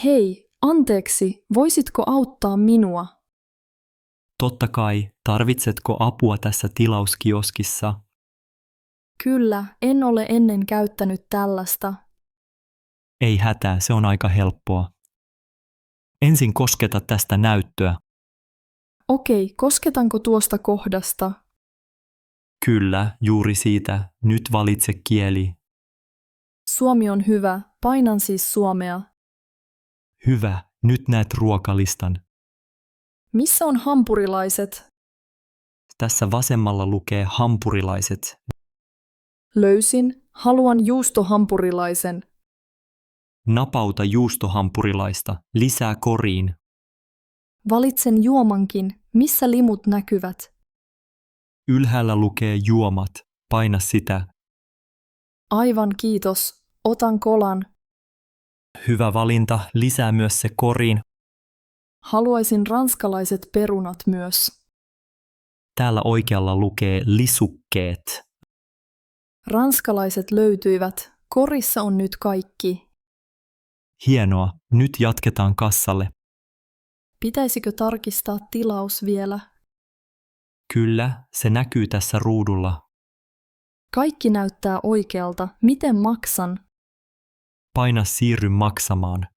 Hei, anteeksi, voisitko auttaa minua? Totta kai, tarvitsetko apua tässä tilauskioskissa? Kyllä, en ole ennen käyttänyt tällaista. Ei hätää, se on aika helppoa. Ensin kosketa tästä näyttöä. Okei, kosketanko tuosta kohdasta? Kyllä, juuri siitä. Nyt valitse kieli. Suomi on hyvä, painan siis suomea. Hyvä, nyt näet ruokalistan. Missä on hampurilaiset? Tässä vasemmalla lukee hampurilaiset. Löysin, haluan juustohampurilaisen. Napauta juustohampurilaista, lisää koriin. Valitsen juomankin, missä limut näkyvät. Ylhäällä lukee juomat, paina sitä. Aivan kiitos, otan kolan. Hyvä valinta, lisää myös se koriin. Haluaisin ranskalaiset perunat myös. Täällä oikealla lukee lisukkeet. Ranskalaiset löytyivät, korissa on nyt kaikki. Hienoa, nyt jatketaan kassalle. Pitäisikö tarkistaa tilaus vielä? Kyllä, se näkyy tässä ruudulla. Kaikki näyttää oikealta. Miten maksan? Paina siirry maksamaan.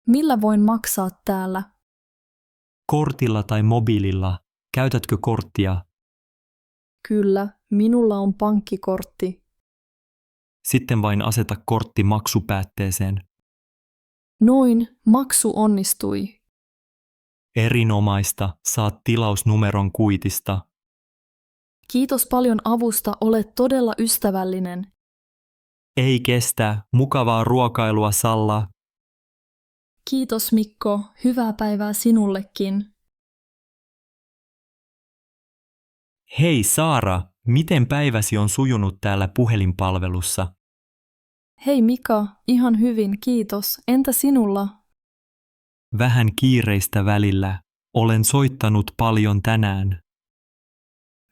Millä voin maksaa täällä? Kortilla tai mobiililla. Käytätkö korttia? Kyllä, minulla on pankkikortti. Sitten vain aseta kortti maksupäätteeseen. Noin, maksu onnistui. Erinomaista, saat tilausnumeron kuitista. Kiitos paljon avusta, olet todella ystävällinen. Ei kestä, mukavaa ruokailua Salla. Kiitos Mikko, hyvää päivää sinullekin. Hei Saara, miten päiväsi on sujunut täällä puhelinpalvelussa? Hei Mika, ihan hyvin, kiitos. Entä sinulla? Vähän kiireistä välillä. Olen soittanut paljon tänään.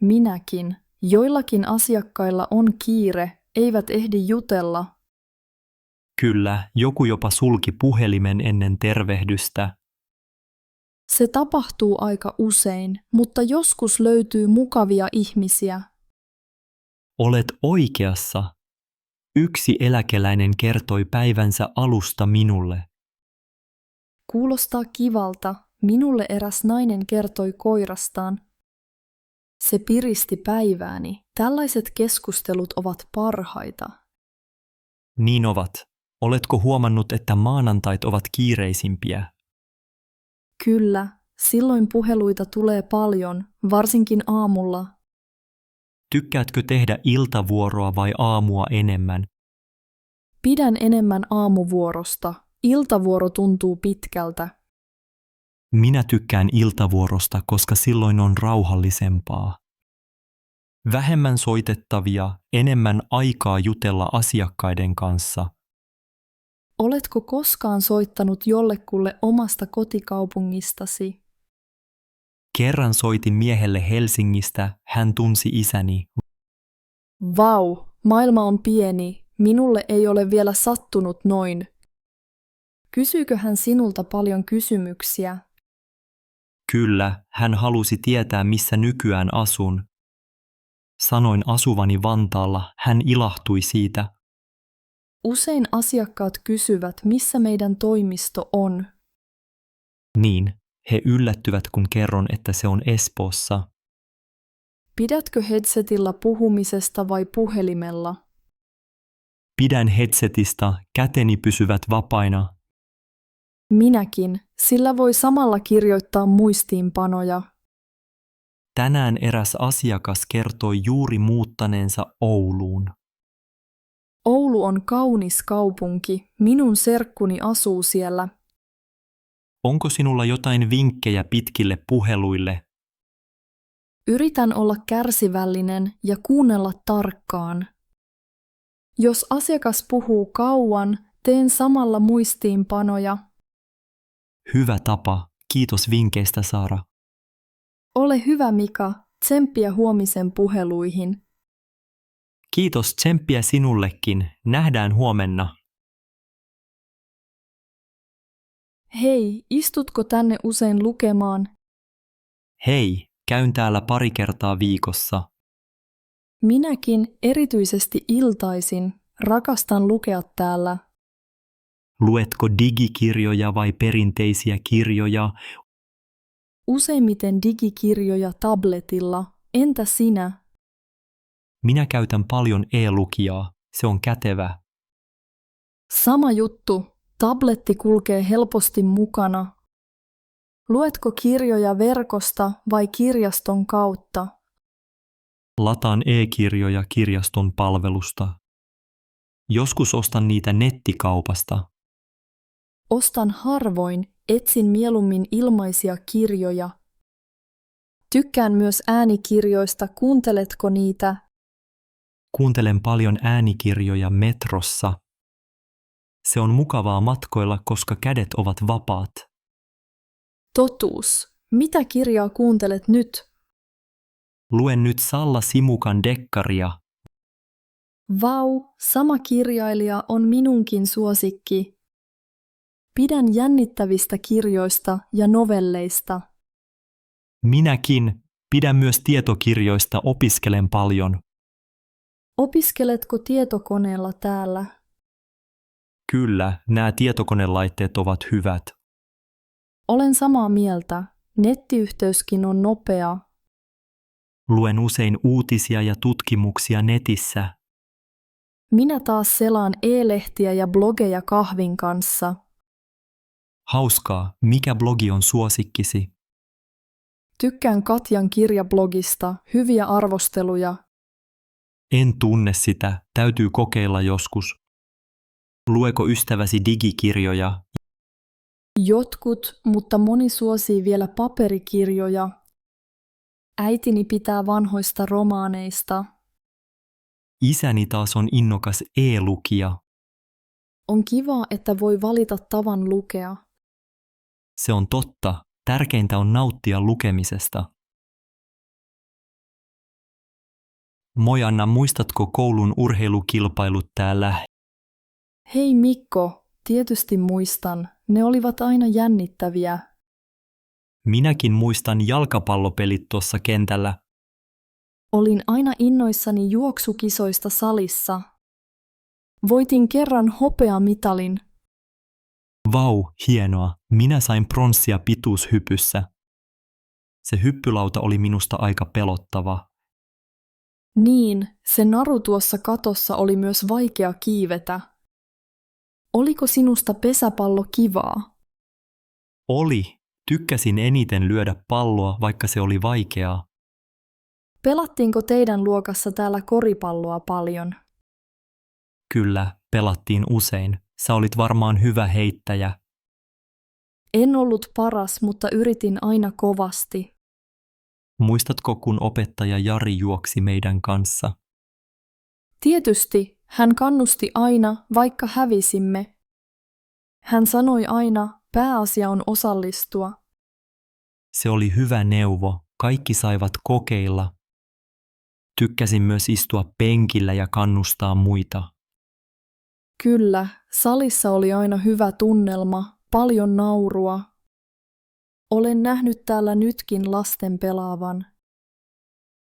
Minäkin. Joillakin asiakkailla on kiire, eivät ehdi jutella. Kyllä, joku jopa sulki puhelimen ennen tervehdystä. Se tapahtuu aika usein, mutta joskus löytyy mukavia ihmisiä. Olet oikeassa. Yksi eläkeläinen kertoi päivänsä alusta minulle. Kuulostaa kivalta. Minulle eräs nainen kertoi koirastaan. Se piristi päivääni. Tällaiset keskustelut ovat parhaita. Niin ovat. Oletko huomannut, että maanantait ovat kiireisimpiä? Kyllä, silloin puheluita tulee paljon, varsinkin aamulla. Tykkäätkö tehdä iltavuoroa vai aamua enemmän? Pidän enemmän aamuvuorosta. Iltavuoro tuntuu pitkältä. Minä tykkään iltavuorosta, koska silloin on rauhallisempaa. Vähemmän soitettavia, enemmän aikaa jutella asiakkaiden kanssa. Oletko koskaan soittanut jollekulle omasta kotikaupungistasi? Kerran soitin miehelle Helsingistä, hän tunsi isäni. Vau, maailma on pieni. Minulle ei ole vielä sattunut noin. Kysyykö hän sinulta paljon kysymyksiä? Kyllä, hän halusi tietää, missä nykyään asun. Sanoin asuvani Vantaalla, hän ilahtui siitä. Usein asiakkaat kysyvät, missä meidän toimisto on. Niin, he yllättyvät, kun kerron, että se on Espoossa. Pidätkö headsetillä puhumisesta vai puhelimella? Pidän headsetista, käteni pysyvät vapaina. Minäkin, sillä voi samalla kirjoittaa muistiinpanoja. Tänään eräs asiakas kertoi juuri muuttaneensa Ouluun. Oulu on kaunis kaupunki. Minun serkkuni asuu siellä. Onko sinulla jotain vinkkejä pitkille puheluille? Yritän olla kärsivällinen ja kuunnella tarkkaan. Jos asiakas puhuu kauan, teen samalla muistiinpanoja. Hyvä tapa. Kiitos vinkkeistä, Saara. Ole hyvä, Mika. Tsemppiä huomisen puheluihin. Kiitos, tsemppiä sinullekin. Nähdään huomenna. Hei, istutko tänne usein lukemaan? Hei, käyn täällä pari kertaa viikossa. Minäkin, erityisesti iltaisin, rakastan lukea täällä. Luetko digikirjoja vai perinteisiä kirjoja? Useimmiten digikirjoja tabletilla. Entä sinä? Minä käytän paljon e-lukijaa. Se on kätevä. Sama juttu. Tabletti kulkee helposti mukana. Luetko kirjoja verkosta vai kirjaston kautta? Lataan e-kirjoja kirjaston palvelusta. Joskus ostan niitä nettikaupasta. Ostan harvoin, etsin mieluummin ilmaisia kirjoja. Tykkään myös äänikirjoista, kuunteletko niitä? Kuuntelen paljon äänikirjoja metrossa. Se on mukavaa matkoilla, koska kädet ovat vapaat. Totuus. Mitä kirjaa kuuntelet nyt? Luen nyt Salla Simukan dekkaria. Vau, sama kirjailija on minunkin suosikki. Pidän jännittävistä kirjoista ja novelleista. Minäkin pidän myös tietokirjoista, opiskelen paljon. Opiskeletko tietokoneella täällä? Kyllä, nämä tietokonelaitteet ovat hyvät. Olen samaa mieltä. Nettiyhteyskin on nopea. Luen usein uutisia ja tutkimuksia netissä. Minä taas selaan e-lehtiä ja blogeja kahvin kanssa. Hauskaa, mikä blogi on suosikkisi? Tykkään Katjan kirjablogista, hyviä arvosteluja. En tunne sitä, täytyy kokeilla joskus. Lueko ystäväsi digikirjoja? Jotkut, mutta moni suosii vielä paperikirjoja. Äitini pitää vanhoista romaaneista. Isäni taas on innokas e-lukija. On kiva, että voi valita tavan lukea. Se on totta. Tärkeintä on nauttia lukemisesta. Moi Anna, muistatko koulun urheilukilpailut täällä? Hei Mikko, tietysti muistan. Ne olivat aina jännittäviä. Minäkin muistan jalkapallopelit tuossa kentällä. Olin aina innoissani juoksukisoista salissa. Voitin kerran hopeamitalin. Vau, hienoa. Minä sain pronssia pituushypyssä. Se hyppylauta oli minusta aika pelottava. Niin, se naru tuossa katossa oli myös vaikea kiivetä. Oliko sinusta pesäpallo kivaa? Oli. Tykkäsin eniten lyödä palloa, vaikka se oli vaikeaa. Pelattiinko teidän luokassa täällä koripalloa paljon? Kyllä, pelattiin usein. Sä olit varmaan hyvä heittäjä. En ollut paras, mutta yritin aina kovasti. Muistatko, kun opettaja Jari juoksi meidän kanssa? Tietysti, hän kannusti aina, vaikka hävisimme. Hän sanoi aina, pääasia on osallistua. Se oli hyvä neuvo. Kaikki saivat kokeilla. Tykkäsin myös istua penkillä ja kannustaa muita. Kyllä, salissa oli aina hyvä tunnelma, paljon naurua. Olen nähnyt täällä nytkin lasten pelaavan.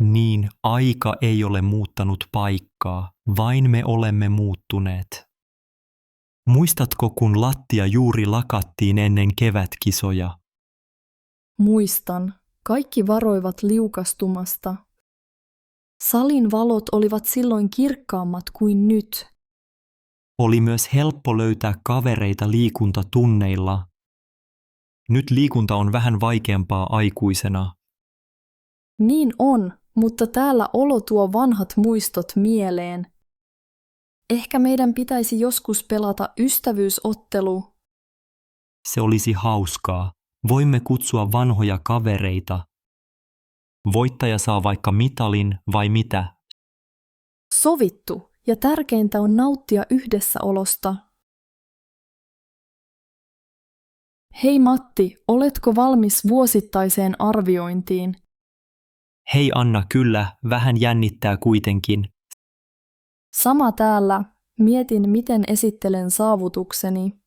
Niin, aika ei ole muuttanut paikkaa, vain me olemme muuttuneet. Muistatko, kun lattia juuri lakattiin ennen kevätkisoja? Muistan, kaikki varoivat liukastumasta. Salin valot olivat silloin kirkkaammat kuin nyt. Oli myös helppo löytää kavereita liikuntatunneilla. Nyt liikunta on vähän vaikeampaa aikuisena. Niin on, mutta täällä olo tuo vanhat muistot mieleen. Ehkä meidän pitäisi joskus pelata ystävyysottelu. Se olisi hauskaa. Voimme kutsua vanhoja kavereita. Voittaja saa vaikka mitalin vai mitä? Sovittu, ja tärkeintä on nauttia yhdessäolosta. Hei Matti, oletko valmis vuosittaiseen arviointiin? Hei Anna, kyllä, vähän jännittää kuitenkin. Sama täällä. Mietin, miten esittelen saavutukseni.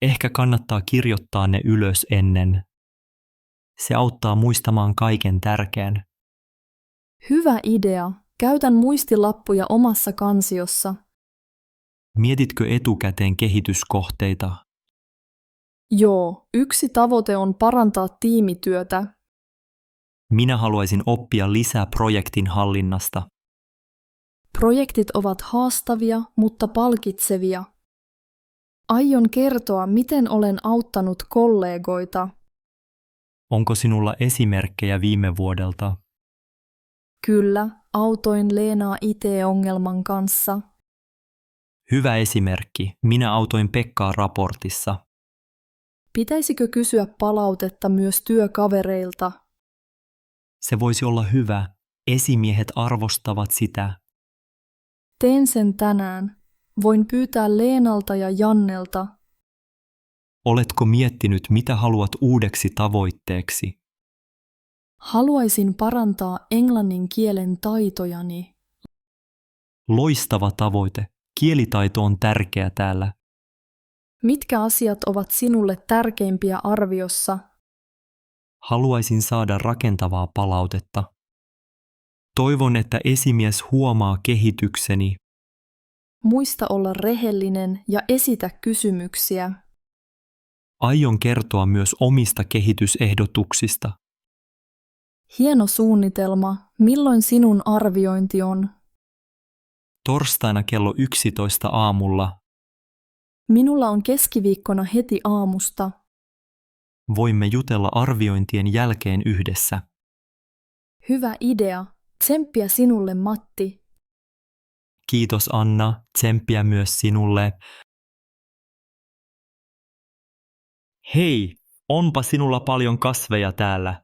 Ehkä kannattaa kirjoittaa ne ylös ennen. Se auttaa muistamaan kaiken tärkeän. Hyvä idea. Käytän muistilappuja omassa kansiossa. Mietitkö etukäteen kehityskohteita? Joo, yksi tavoite on parantaa tiimityötä. Minä haluaisin oppia lisää projektin hallinnasta. Projektit ovat haastavia, mutta palkitsevia. Aion kertoa, miten olen auttanut kollegoita. Onko sinulla esimerkkejä viime vuodelta? Kyllä, autoin Leenaa IT-ongelman kanssa. Hyvä esimerkki. Minä autoin Pekkaa raportissa. Pitäisikö kysyä palautetta myös työkavereilta? Se voisi olla hyvä. Esimiehet arvostavat sitä. Teen sen tänään. Voin pyytää Leenalta ja Jannelta. Oletko miettinyt, mitä haluat uudeksi tavoitteeksi? Haluaisin parantaa englannin kielen taitojani. Loistava tavoite. Kielitaito on tärkeä täällä. Mitkä asiat ovat sinulle tärkeimpiä arviossa? Haluaisin saada rakentavaa palautetta. Toivon, että esimies huomaa kehitykseni. Muista olla rehellinen ja esitä kysymyksiä. Aion kertoa myös omista kehitysehdotuksista. Hieno suunnitelma. Milloin sinun arviointi on? Torstaina kello 11 aamulla. Minulla on keskiviikkona heti aamusta. Voimme jutella arviointien jälkeen yhdessä. Hyvä idea. Tsemppiä sinulle, Matti. Kiitos Anna, tsemppiä myös sinulle. Hei, onpa sinulla paljon kasveja täällä.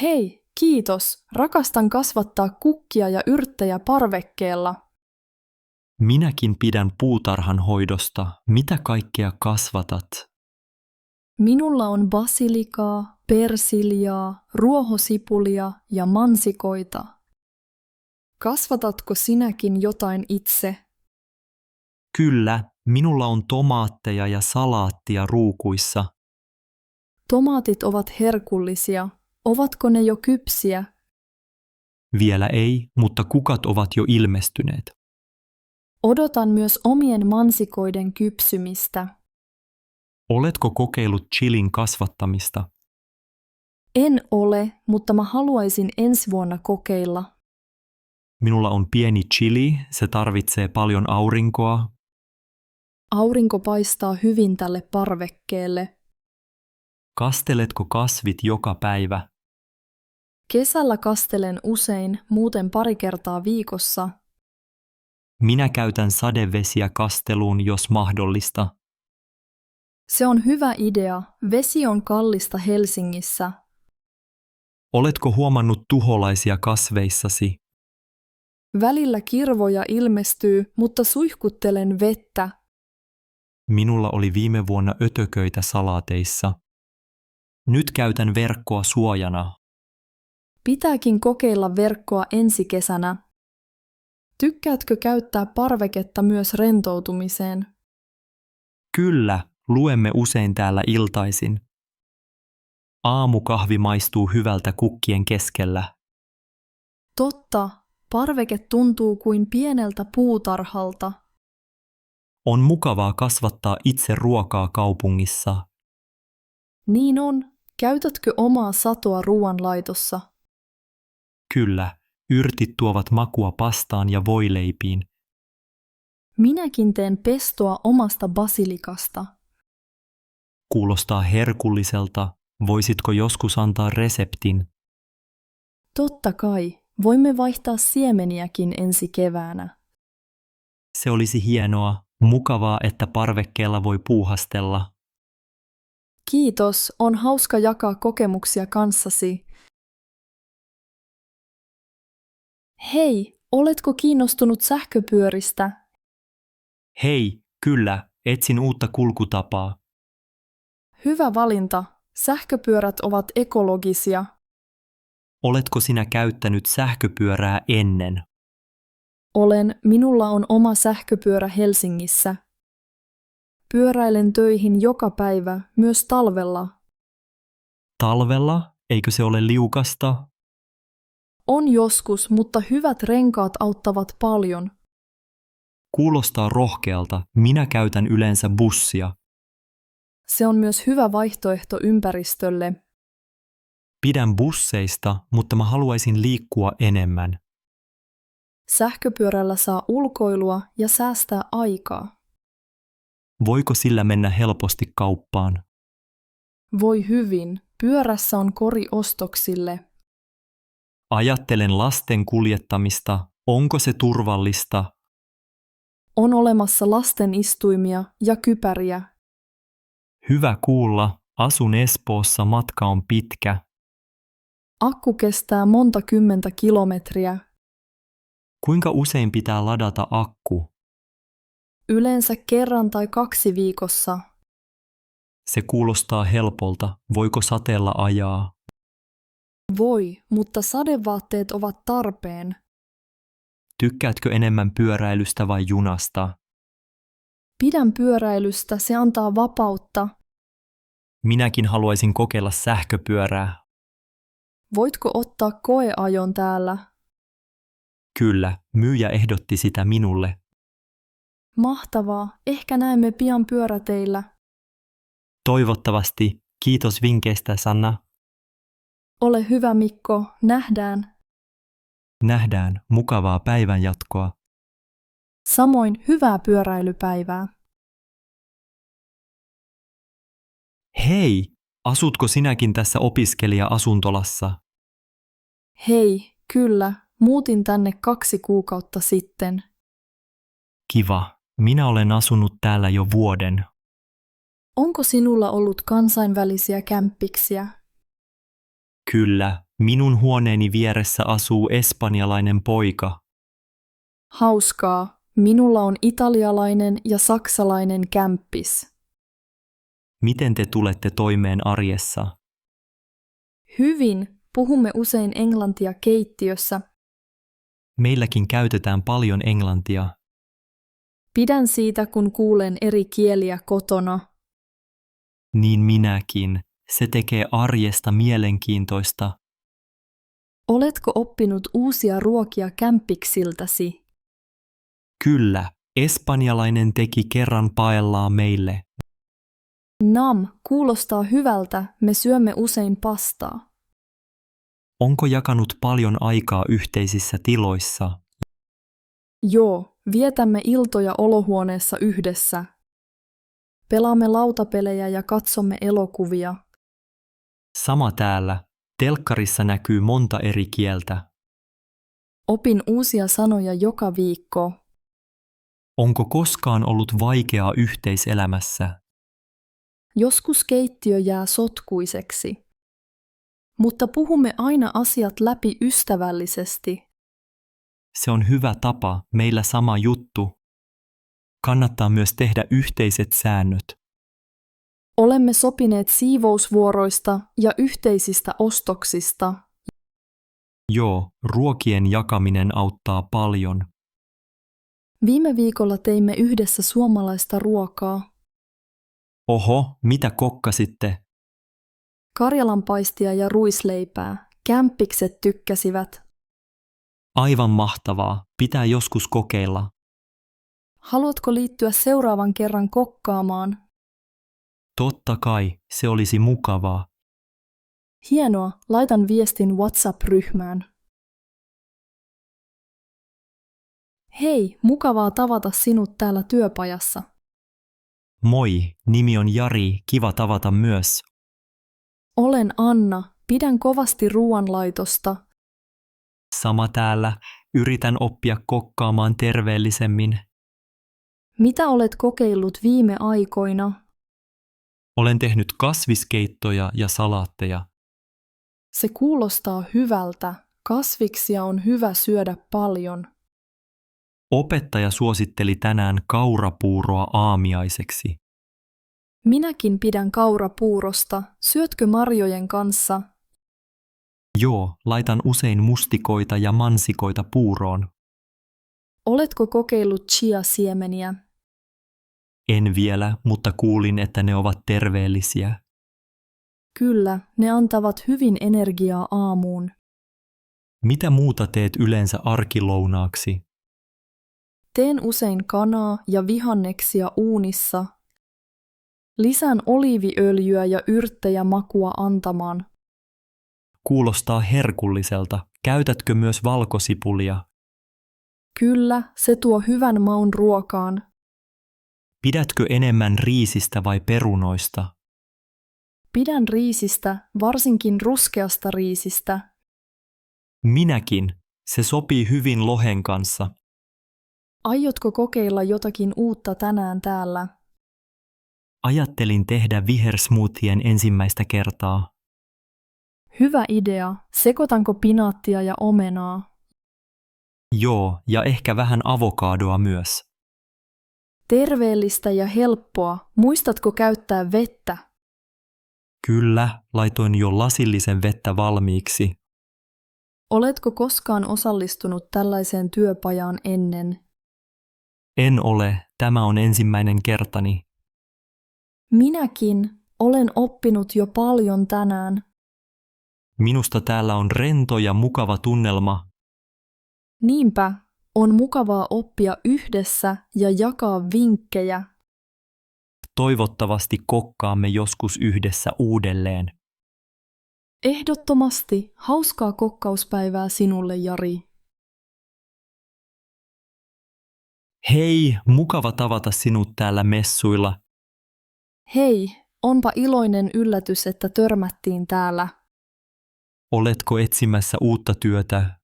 Hei, kiitos. Rakastan kasvattaa kukkia ja yrttejä parvekkeella. Minäkin pidän puutarhan hoidosta. Mitä kaikkea kasvatat? Minulla on basilikaa, persiljaa, ruohosipulia ja mansikoita. Kasvatatko sinäkin jotain itse? Kyllä, minulla on tomaatteja ja salaattia ruukuissa. Tomaatit ovat herkullisia. Ovatko ne jo kypsiä? Vielä ei, mutta kukat ovat jo ilmestyneet. Odotan myös omien mansikoiden kypsymistä. Oletko kokeillut chilin kasvattamista? En ole, mutta mä haluaisin ensi vuonna kokeilla. Minulla on pieni chili, se tarvitsee paljon aurinkoa. Aurinko paistaa hyvin tälle parvekkeelle. Kasteletko kasvit joka päivä? Kesällä kastelen usein, muuten pari kertaa viikossa. Minä käytän sadevesiä kasteluun, jos mahdollista. Se on hyvä idea. Vesi on kallista Helsingissä. Oletko huomannut tuholaisia kasveissasi? Välillä kirvoja ilmestyy, mutta suihkuttelen vettä. Minulla oli viime vuonna ötököitä salaateissa. Nyt käytän verkkoa suojana. Pitääkin kokeilla verkkoa ensi kesänä. Tykkäätkö käyttää parveketta myös rentoutumiseen? Kyllä, luemme usein täällä iltaisin. Aamukahvi maistuu hyvältä kukkien keskellä. Totta, parveke tuntuu kuin pieneltä puutarhalta. On mukavaa kasvattaa itse ruokaa kaupungissa. Niin on. Käytätkö omaa satoa ruoanlaitossa? Kyllä, yrtit tuovat makua pastaan ja voileipiin. Minäkin teen pestoa omasta basilikasta. Kuulostaa herkulliselta. Voisitko joskus antaa reseptin? Totta kai. Voimme vaihtaa siemeniäkin ensi keväänä. Se olisi hienoa. Mukavaa, että parvekkeella voi puuhastella. Kiitos, on hauska jakaa kokemuksia kanssasi. Hei, oletko kiinnostunut sähköpyöristä? Hei, kyllä, etsin uutta kulkutapaa. Hyvä valinta. Sähköpyörät ovat ekologisia. Oletko sinä käyttänyt sähköpyörää ennen? Minulla on oma sähköpyörä Helsingissä. pyöräilen töihin joka päivä, myös talvella. Talvella? Eikö se ole liukasta? On joskus, mutta hyvät renkaat auttavat paljon. Kuulostaa rohkealta. Minä käytän yleensä bussia. Se on myös hyvä vaihtoehto ympäristölle. Pidän busseista, mutta mä haluaisin liikkua enemmän. Sähköpyörällä saa ulkoilua ja säästää aikaa. Voiko sillä mennä helposti kauppaan? Voi hyvin, pyörässä on kori ostoksille. Ajattelen lasten kuljettamista. Onko se turvallista? On olemassa lasten istuimia ja kypäriä. Hyvä kuulla. Asun Espoossa, matka on pitkä. Akku kestää monta kymmentä kilometriä. Kuinka usein pitää ladata akku? Yleensä kerran tai 2 viikossa. Se kuulostaa helpolta. Voiko sateella ajaa? Voi, mutta sadevaatteet ovat tarpeen. Tykkäätkö enemmän pyöräilystä vai junasta? Pidän pyöräilystä, se antaa vapautta. Minäkin haluaisin kokeilla sähköpyörää. Voitko ottaa koeajon täällä? Kyllä, myyjä ehdotti sitä minulle. Mahtavaa, ehkä näemme pian pyöräteillä. Toivottavasti. Kiitos vinkkeistä, Sanna. Ole hyvä, Mikko, nähdään. Nähdään. Mukavaa päivänjatkoa. Samoin hyvää pyöräilypäivää. Hei, asutko sinäkin tässä opiskelija-asuntolassa? Hei, kyllä, muutin tänne 2 kuukautta sitten. Kiva. Minä olen asunut täällä jo vuoden. Onko sinulla ollut kansainvälisiä kämppiksiä? Kyllä, minun huoneeni vieressä asuu espanjalainen poika. Hauskaa, minulla on italialainen ja saksalainen kämppis. Miten te tulette toimeen arjessa? Hyvin, puhumme usein englantia keittiössä. Meilläkin käytetään paljon englantia. Pidän siitä, kun kuulen eri kieliä kotona. Niin minäkin. Se tekee arjesta mielenkiintoista. Oletko oppinut uusia ruokia kämppiksiltäsi? Kyllä, espanjalainen teki kerran paellaa meille. Nam, kuulostaa hyvältä, me syömme usein pastaa. Onko jakanut paljon aikaa yhteisissä tiloissa? Joo, vietämme iltoja olohuoneessa yhdessä. Pelaamme lautapelejä ja katsomme elokuvia. Sama täällä. Telkkarissa näkyy monta eri kieltä. Opin uusia sanoja joka viikko. Onko koskaan ollut vaikeaa yhteiselämässä? Joskus keittiö jää sotkuiseksi. Mutta puhumme aina asiat läpi ystävällisesti. Se on hyvä tapa, meillä sama juttu. Kannattaa myös tehdä yhteiset säännöt. Olemme sopineet siivousvuoroista ja yhteisistä ostoksista. Joo, ruokien jakaminen auttaa paljon. Viime viikolla teimme yhdessä suomalaista ruokaa. Oho, mitä kokkasitte? Karjalanpaistia ja ruisleipää. Kämppikset tykkäsivät. Aivan mahtavaa, pitää joskus kokeilla. Haluatko liittyä seuraavan kerran kokkaamaan? Totta kai, se olisi mukavaa. Hienoa, laitan viestin WhatsApp-ryhmään. Hei, mukavaa tavata sinut täällä työpajassa. Moi, nimi on Jari, kiva tavata myös. Olen Anna, pidän kovasti ruoanlaitosta. Sama täällä, yritän oppia kokkaamaan terveellisemmin. Mitä olet kokeillut viime aikoina? Olen tehnyt kasviskeittoja ja salaatteja. Se kuulostaa hyvältä. Kasviksia on hyvä syödä paljon. Opettaja suositteli tänään kaurapuuroa aamiaiseksi. Minäkin pidän kaurapuurosta. Syötkö marjojen kanssa? Joo, laitan usein mustikoita ja mansikoita puuroon. Oletko kokeillut chia-siemeniä? En vielä, mutta kuulin, että ne ovat terveellisiä. Kyllä, ne antavat hyvin energiaa aamuun. Mitä muuta teet yleensä arkilounaaksi? Teen usein kanaa ja vihanneksia uunissa. Lisään oliiviöljyä ja yrttejä makua antamaan. Kuulostaa herkulliselta. Käytätkö myös valkosipulia? Kyllä, se tuo hyvän maun ruokaan. Pidätkö enemmän riisistä vai perunoista? Pidän riisistä, varsinkin ruskeasta riisistä. Minäkin. Se sopii hyvin lohen kanssa. Aiotko kokeilla jotakin uutta tänään täällä? Ajattelin tehdä vihersmoothien ensimmäistä kertaa. Hyvä idea. Sekoitanko pinaattia ja omenaa? Joo, ja ehkä vähän avokadoa myös. Terveellistä ja helppoa. Muistatko käyttää vettä? Kyllä, laitoin jo lasillisen vettä valmiiksi. Oletko koskaan osallistunut tällaiseen työpajaan ennen? En ole, tämä on ensimmäinen kertani. Minäkin olen oppinut jo paljon tänään. Minusta täällä on rento ja mukava tunnelma. Niinpä, on mukavaa oppia yhdessä ja jakaa vinkkejä. Toivottavasti kokkaamme joskus yhdessä uudelleen. Ehdottomasti hauskaa kokkauspäivää sinulle, Jari. Hei, mukava tavata sinut täällä messuilla. Hei, onpa iloinen yllätys, että törmättiin täällä. Oletko etsimässä uutta työtä?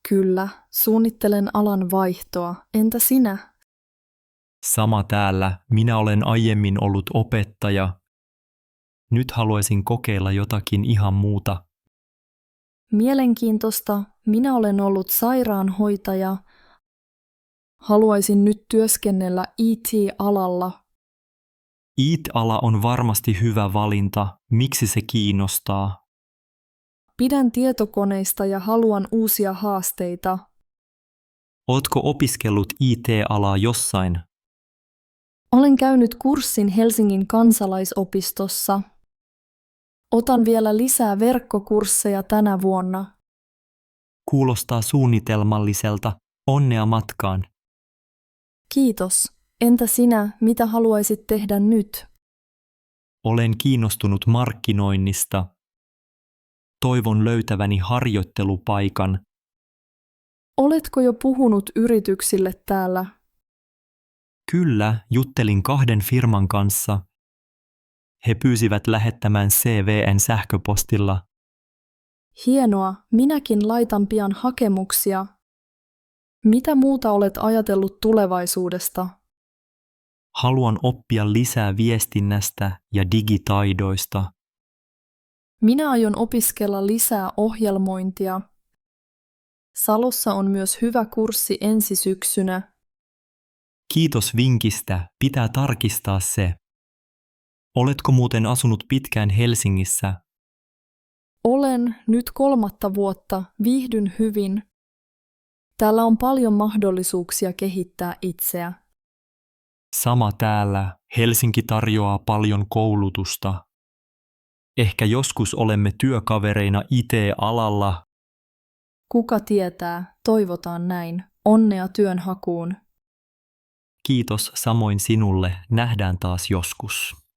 Kyllä, suunnittelen alan vaihtoa. Entä sinä? Sama täällä. Minä olen aiemmin ollut opettaja. Nyt haluaisin kokeilla jotakin ihan muuta. Mielenkiintoista. Minä olen ollut sairaanhoitaja. Haluaisin nyt työskennellä IT-alalla. IT-ala on varmasti hyvä valinta. Miksi se kiinnostaa? Pidän tietokoneista ja haluan uusia haasteita. Ootko opiskellut IT-alaa jossain? Olen käynyt kurssin Helsingin kansalaisopistossa. Otan vielä lisää verkkokursseja tänä vuonna. Kuulostaa suunnitelmalliselta. Onnea matkaan. Kiitos. Entä sinä, mitä haluaisit tehdä nyt? Olen kiinnostunut markkinoinnista. Toivon löytäväni harjoittelupaikan. Oletko jo puhunut yrityksille täällä? Kyllä, juttelin 2 firman kanssa. He pyysivät lähettämään CV:n sähköpostilla. Hienoa, minäkin laitan pian hakemuksia. Mitä muuta olet ajatellut tulevaisuudesta? Haluan oppia lisää viestinnästä ja digitaidoista. Minä aion opiskella lisää ohjelmointia. Salossa on myös hyvä kurssi ensi syksynä. Kiitos vinkistä, pitää tarkistaa se. Oletko muuten asunut pitkään Helsingissä? Olen nyt 3. vuotta, viihdyn hyvin. Täällä on paljon mahdollisuuksia kehittää itseä. Sama täällä, Helsinki tarjoaa paljon koulutusta. Ehkä joskus olemme työkavereina IT-alalla. Kuka tietää, toivotaan näin. Onnea työnhakuun. Kiitos samoin sinulle, nähdään taas joskus.